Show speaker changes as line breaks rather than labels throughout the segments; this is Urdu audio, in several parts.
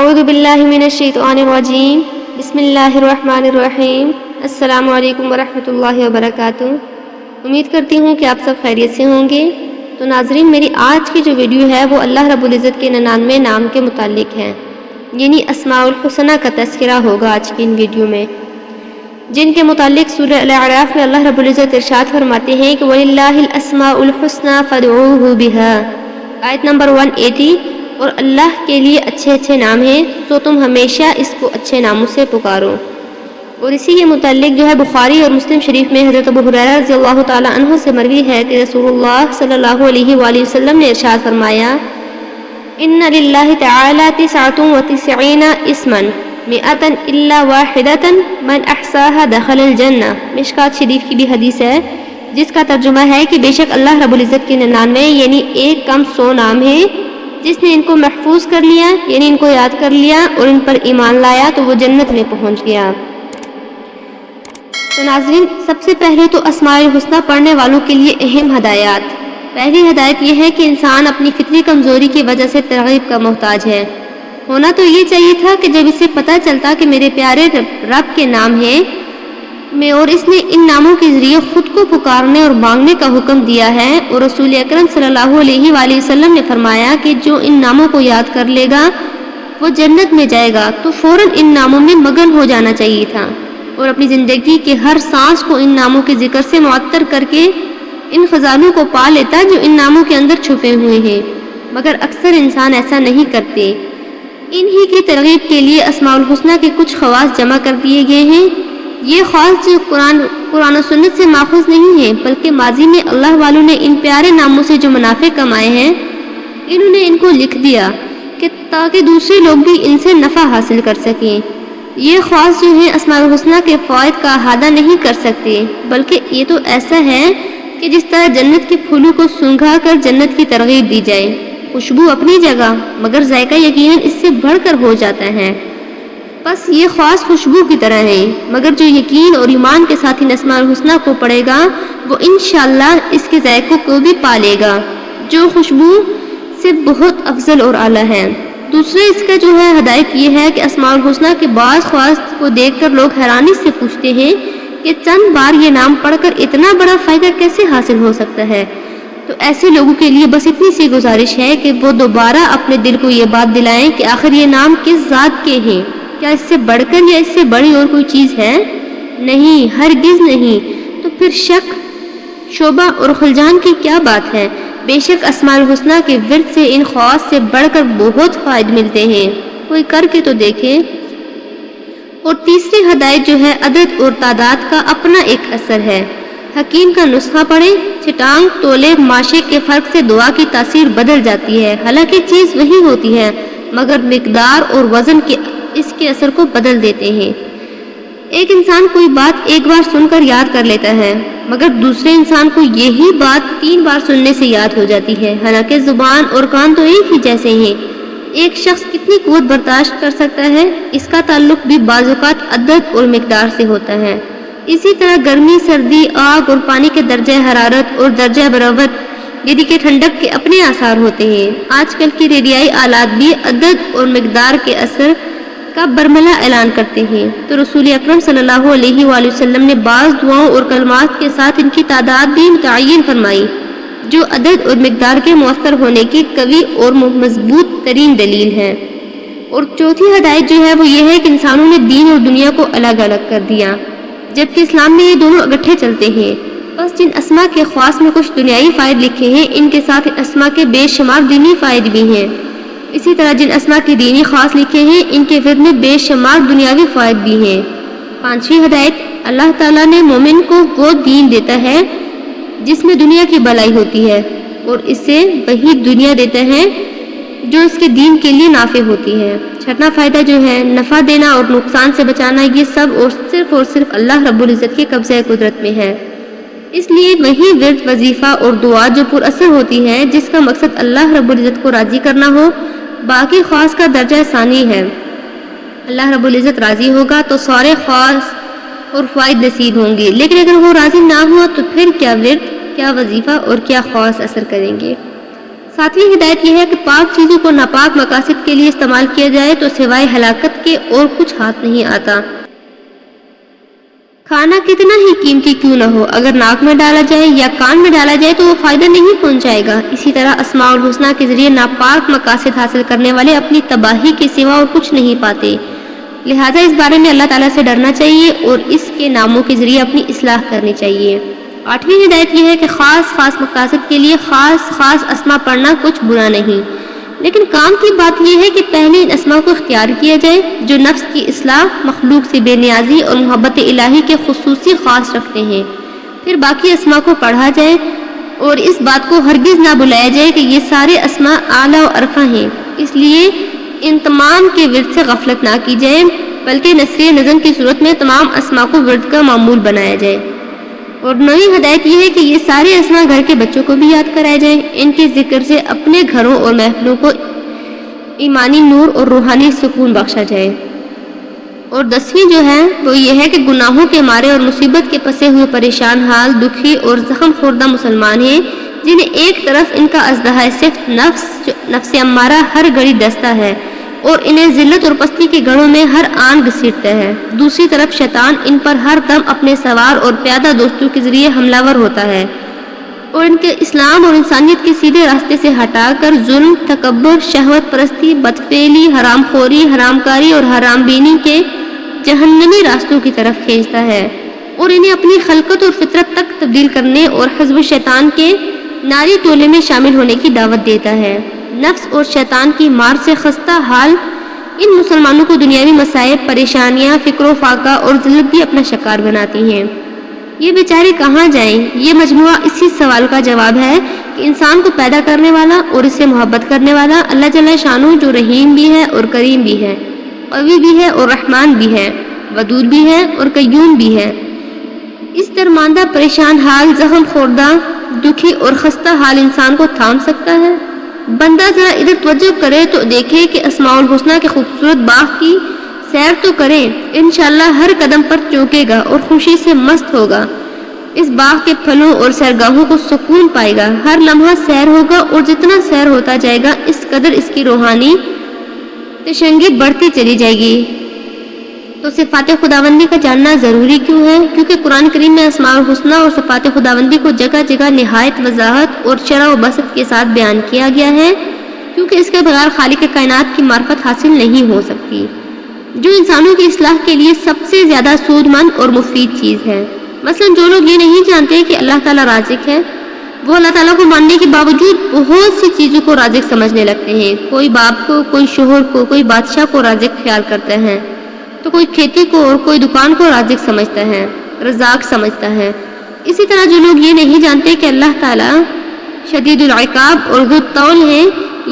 اعوذ باللہ من الشیطان الرجیم بسم اللہ الرحمن الرحیم السلام علیکم ورحمۃ اللہ وبرکاتہ۔ امید کرتی ہوں کہ آپ سب خیریت سے ہوں گے۔ تو ناظرین، میری آج کی جو ویڈیو ہے وہ اللہ رب العزت کے 99 نام کے متعلق ہے، یعنی اسماء الحسنہ کا تذکرہ ہوگا آج کی ان ویڈیو میں، جن کے متعلق سورہ الاعراف میں اللہ رب العزت ارشاد فرماتے ہیں کہ وَلِلَّهِ الْأَسْمَاءُ الْحُسْنَى فَادْعُوهُ بِهَا، آیت نمبر 180، اور اللہ کے لیے اچھے اچھے نام ہیں تو تم ہمیشہ اس کو اچھے ناموں سے پکارو۔ اور اسی کے متعلق جو ہے بخاری اور مسلم شریف میں حضرت ابو ہریرہ رضی اللہ تعالی عنہ سے مروی ہے کہ رسول اللہ صلی اللہ علیہ وآلہ وسلم نے ارشاد فرمایا ان للہ تعالی 99 اسما 100 الا واحدة من احصاها دخل الجنہ۔ مشکات شریف کی بھی حدیث ہے جس کا ترجمہ ہے کہ بے شک اللہ رب العزت کے 99 یعنی ایک کم 100 نام ہیں، جس نے ان کو محفوظ کر لیا یعنی ان کو یاد کر لیا اور ان پر ایمان لایا تو وہ جنت میں پہنچ گیا۔ تو ناظرین، سب سے پہلے تو اسماء الحسنہ پڑھنے والوں کے لیے اہم ہدایات۔ پہلی ہدایت یہ ہے کہ انسان اپنی فطری کمزوری کی وجہ سے ترغیب کا محتاج ہے۔ ہونا تو یہ چاہیے تھا کہ جب اسے پتہ چلتا کہ میرے پیارے رب کے نام ہیں اور اس نے ان ناموں کے ذریعے خود کو پکارنے اور مانگنے کا حکم دیا ہے، اور رسول اکرم صلی اللہ علیہ وآلہ وسلم نے فرمایا کہ جو ان ناموں کو یاد کر لے گا وہ جنت میں جائے گا، تو فوراً ان ناموں میں مگن ہو جانا چاہیے تھا اور اپنی زندگی کے ہر سانس کو ان ناموں کے ذکر سے معطر کر کے ان خزانوں کو پا لیتا جو ان ناموں کے اندر چھپے ہوئے ہیں، مگر اکثر انسان ایسا نہیں کرتے۔ انہی کی ترغیب کے لیے اسماء الحسنہ کے کچھ خواص جمع کر دیے گئے ہیں۔ یہ خواص جو قرآن و سنت سے ماخوذ نہیں ہیں، بلکہ ماضی میں اللہ والوں نے ان پیارے ناموں سے جو منافع کمائے ہیں انہوں نے ان کو لکھ دیا کہ تاکہ دوسرے لوگ بھی ان سے نفع حاصل کر سکیں۔ یہ خواص جو ہیں اسماء الحسنہ کے فوائد کا احاطہ نہیں کر سکتے، بلکہ یہ تو ایسا ہے کہ جس طرح جنت کے پھولوں کو سنگھا کر جنت کی ترغیب دی جائے۔ خوشبو اپنی جگہ مگر ذائقہ یقیناً اس سے بڑھ کر ہو جاتا ہے۔ بس یہ خواص خوشبو کی طرح ہیں، مگر جو یقین اور ایمان کے ساتھ ان اسماء الحسنہ کو پڑھے گا وہ انشاءاللہ اس کے ذائقوں کو بھی پالے گا جو خوشبو سے بہت افضل اور اعلیٰ ہے۔ دوسرے اس کا جو ہے ہدایت یہ ہے کہ اسماء الحسنہ کے بعض خواص کو دیکھ کر لوگ حیرانی سے پوچھتے ہیں کہ چند بار یہ نام پڑھ کر اتنا بڑا فائدہ کیسے حاصل ہو سکتا ہے؟ تو ایسے لوگوں کے لیے بس اتنی سی گزارش ہے کہ وہ دوبارہ اپنے دل کو یہ بات دلائیں کہ آخر یہ نام کس ذات کے ہیں؟ کیا اس سے بڑھ کر یا اس سے بڑی اور کوئی چیز ہے؟ نہیں، ہرگز نہیں۔ تو پھر شک، شبہ اور خلجان کی کیا بات ہے؟ بے شک اسماء الحسنہ کے ورد سے ان خواص سے بڑھ کر بہت فائد ملتے ہیں، کوئی کر کے تو دیکھے۔ اور تیسری ہدایت جو ہے عدد اور تعداد کا اپنا ایک اثر ہے۔ حکیم کا نسخہ پڑھیں، چٹانگ تولے ماشے کے فرق سے دعا کی تاثیر بدل جاتی ہے، حالانکہ چیز وہی ہوتی ہے مگر مقدار اور وزن کے اس کے اثر کو بدل دیتے ہیں۔ ایک انسان کوئی بات ایک بار سن کر یاد کر لیتا ہے مگر دوسرے انسان کو یہی بات 3 بار سننے سے یاد ہو جاتی ہے، حالانکہ زبان اور کان تو ایک ہی جیسے ہیں۔ ایک شخص کتنی قوت برداشت کر سکتا ہے اس کا تعلق بھی بعض اوقات عدد اور مقدار سے ہوتا ہے۔ اسی طرح گرمی، سردی، آگ اور پانی کے درجہ حرارت اور درجہ برابت یعنی کہ ٹھنڈک کے اپنے آثار ہوتے ہیں۔ آج کل کی ریڈیائی آلات بھی عدد اور مقدار کے اثر کا برملا اعلان کرتے ہیں، تو رسول اکرم صلی اللہ علیہ وآلہ وسلم نے بعض دعاؤں اور کلمات کے ساتھ ان کی تعداد بھی متعین فرمائی جو عدد اور مقدار کے مؤثر ہونے کی قوی اور مضبوط ترین دلیل ہے۔ اور چوتھی ہدایت جو ہے وہ یہ ہے کہ انسانوں نے دین اور دنیا کو الگ الگ کر دیا، جبکہ اسلام میں یہ دونوں اکٹھے چلتے ہیں۔ بس جن اسماء کے خواص میں کچھ دنیائی فائد لکھے ہیں، ان کے ساتھ اسماء کے بے شمار دینی فائد بھی ہیں۔ اسی طرح جن اسماء کے دینی خاص لکھے ہیں ان کے ورد میں بے شمار دنیاوی فوائد بھی ہیں۔ پانچویں ہدایت، اللہ تعالیٰ نے مومن کو وہ دین دیتا ہے جس میں دنیا کی بھلائی ہوتی ہے اور اس سے وہی دنیا دیتا ہے جو اس کے دین کے لیے نافع ہوتی ہے۔ چھٹا فائدہ جو ہے نفع دینا اور نقصان سے بچانا، یہ سب اور صرف اللہ رب العزت کے قبضہ قدرت میں ہے۔ اس لیے وہی ورد، وظیفہ اور دعا جو پر اثر ہوتی ہے جس کا مقصد اللہ رب العزت کو راضی کرنا ہو، باقی خواص کا درجہ ثانی ہے۔ اللہ رب العزت راضی ہوگا تو سارے خواص اور فوائد نصیب ہوں گے، لیکن اگر وہ راضی نہ ہوا تو پھر کیا ورد، کیا وظیفہ اور کیا خواص اثر کریں گے۔ ساتویں ہدایت یہ ہے کہ پاک چیزوں کو ناپاک مقاصد کے لیے استعمال کیا جائے تو سوائے ہلاکت کے اور کچھ ہاتھ نہیں آتا۔ کھانا کتنا ہی قیمتی کیوں نہ ہو، اگر ناک میں ڈالا جائے یا کان میں ڈالا جائے تو وہ فائدہ نہیں پہنچائے گا۔ اسی طرح اسماء الحسنہ کے ذریعے ناپاک مقاصد حاصل کرنے والے اپنی تباہی کے سوا اور کچھ نہیں پاتے، لہٰذا اس بارے میں اللہ تعالیٰ سے ڈرنا چاہیے اور اس کے ناموں کے ذریعے اپنی اصلاح کرنی چاہیے۔ آٹھویں ہدایت یہ ہے کہ خاص مقاصد کے لیے خاص اسماء پڑھنا کچھ برا نہیں، لیکن کام کی بات یہ ہے کہ پہلے ان اسماء کو اختیار کیا جائے جو نفس کی اصلاح، مخلوق سے بے نیازی اور محبت الہی کے خصوصی خاص رکھتے ہیں، پھر باقی اسماء کو پڑھا جائے اور اس بات کو ہرگز نہ بلایا جائے کہ یہ سارے اسماء اعلیٰ و ارفع ہیں، اس لیے ان تمام کے ورد سے غفلت نہ کی جائے، بلکہ نسخ نظم کی صورت میں تمام اسماء کو ورد کا معمول بنایا جائے۔ اور نویں ہدایت یہ ہے کہ یہ سارے اسماء گھر کے بچوں کو بھی یاد کرائے جائیں، ان کے ذکر سے اپنے گھروں اور محفلوں کو ایمانی نور اور روحانی سکون بخشا جائے۔ اور 10ویں جو ہے وہ یہ ہے کہ گناہوں کے مارے اور مصیبت کے پسے ہوئے پریشان حال، دکھی اور زخم خوردہ مسلمان ہیں، جنہیں ایک طرف ان کا ازدہا صفت نفس امارہ ہر گھڑی ڈستا ہے اور انہیں ذلت اور پستی کے گڑھوں میں ہر آن گھسیٹتا ہے، دوسری طرف شیطان ان پر ہر دم اپنے سوار اور پیادہ دوستوں کے ذریعے حملہ ور ہوتا ہے اور ان کے اسلام اور انسانیت کے سیدھے راستے سے ہٹا کر ظلم، تکبر، شہوت پرستی، بدفعلی، حرام خوری، حرام کاری اور حرام بینی کے جہنمی راستوں کی طرف کھینچتا ہے اور انہیں اپنی خلقت اور فطرت تک تبدیل کرنے اور حزب شیطان کے ناری ٹولے میں شامل ہونے کی دعوت دیتا ہے۔ نفس اور شیطان کی مار سے خستہ حال ان مسلمانوں کو دنیاوی مصائب، پریشانیاں، فکر و فاقہ اور ذلت بھی اپنا شکار بناتی ہیں۔ یہ بیچارے کہاں جائیں؟ یہ مجموعہ اسی سوال کا جواب ہے کہ انسان کو پیدا کرنے والا اور اس سے محبت کرنے والا اللہ جل شانہ جو رحیم بھی ہے اور کریم بھی ہے، قوی بھی ہے اور رحمان بھی ہے، ودود بھی ہے اور قیوم بھی ہے، اس درماندہ پریشان حال، زخم خوردہ، دکھی اور خستہ حال انسان کو تھام سکتا ہے؟ بندہ ذرا ادھر توجہ کرے تو دیکھے کہ اسماء الحسنہ کے خوبصورت باغ کی سیر تو کرے، انشاءاللہ ہر قدم پر چونکے گا اور خوشی سے مست ہوگا، اس باغ کے پھلوں اور سیرگاہوں کو سکون پائے گا، ہر لمحہ سیر ہوگا اور جتنا سیر ہوتا جائے گا اس قدر اس کی روحانی تشنگی بڑھتی چلی جائے گی۔ تو صفات خداوندی کا جاننا ضروری کیوں ہے؟ کیونکہ قرآن کریم میں اسماء الحسنہ اور صفات خداوندی کو جگہ جگہ نہایت وضاحت اور شرح و بسط کے ساتھ بیان کیا گیا ہے، کیونکہ اس کے بغیر خالق کائنات کی معرفت حاصل نہیں ہو سکتی، جو انسانوں کی اصلاح کے لیے سب سے زیادہ سود مند اور مفید چیز ہے۔ مثلا جو لوگ یہ نہیں جانتے کہ اللہ تعالیٰ رازق ہے، وہ اللہ تعالیٰ کو ماننے کے باوجود بہت سی چیزوں کو رازق سمجھنے لگتے ہیں، کوئی باپ کو، کوئی شوہر کو، کوئی بادشاہ کو رازق خیال کرتے ہیں، تو کوئی کھیتی کو اور کوئی دکان کو رازق سمجھتا ہے، رزاق سمجھتا ہے۔ اسی طرح جو لوگ یہ نہیں جانتے کہ اللہ تعالیٰ شدید العقاب اور ذو الطول ہے،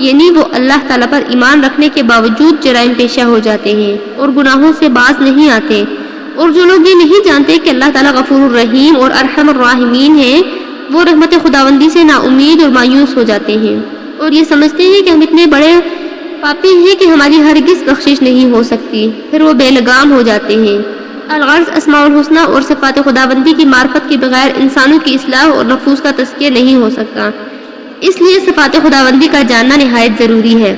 یعنی وہ اللہ تعالیٰ پر ایمان رکھنے کے باوجود جرائم پیشہ ہو جاتے ہیں اور گناہوں سے باز نہیں آتے، اور جو لوگ یہ نہیں جانتے کہ اللہ تعالیٰ غفور الرحیم اور ارحم الراحمین ہے، وہ رحمت خداوندی سے نا امید اور مایوس ہو جاتے ہیں اور یہ سمجھتے ہیں کہ ہم اتنے بڑے پاپی ہیں کہ ہماری ہرگز بخشش نہیں ہو سکتی، پھر وہ بے لگام ہو جاتے ہیں۔ الغرض اسماء الحسنہ اور صفات خداوندی کی معرفت کے بغیر انسانوں کی اصلاح اور نفوس کا تزکیہ نہیں ہو سکتا، اس لیے صفات خداوندی کا جاننا نہایت ضروری ہے۔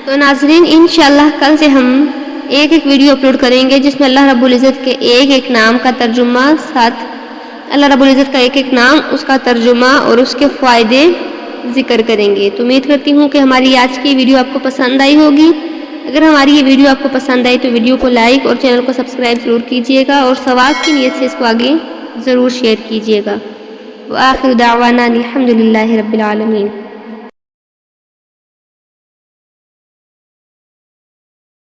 تو ناظرین انشاءاللہ کل سے ہم ایک ویڈیو اپلوڈ کریں گے جس میں اللہ رب العزت کے ایک نام کا ترجمہ، ساتھ اللہ رب العزت کا ایک نام، اس کا ترجمہ اور اس کے فائدے ذکر کریں گے۔ تو امید کرتی ہوں کہ ہماری آج کی ویڈیو آپ کو پسند آئی ہوگی۔ اگر ہماری یہ ویڈیو آپ کو پسند آئی تو ویڈیو کو لائک اور چینل کو سبسکرائب ضرور کیجیے گا اور ثواب کی نیت سے اس کو آگے ضرور شیئر کیجیے گا۔ وآخر دعوانا الحمدللہ رب العالمین۔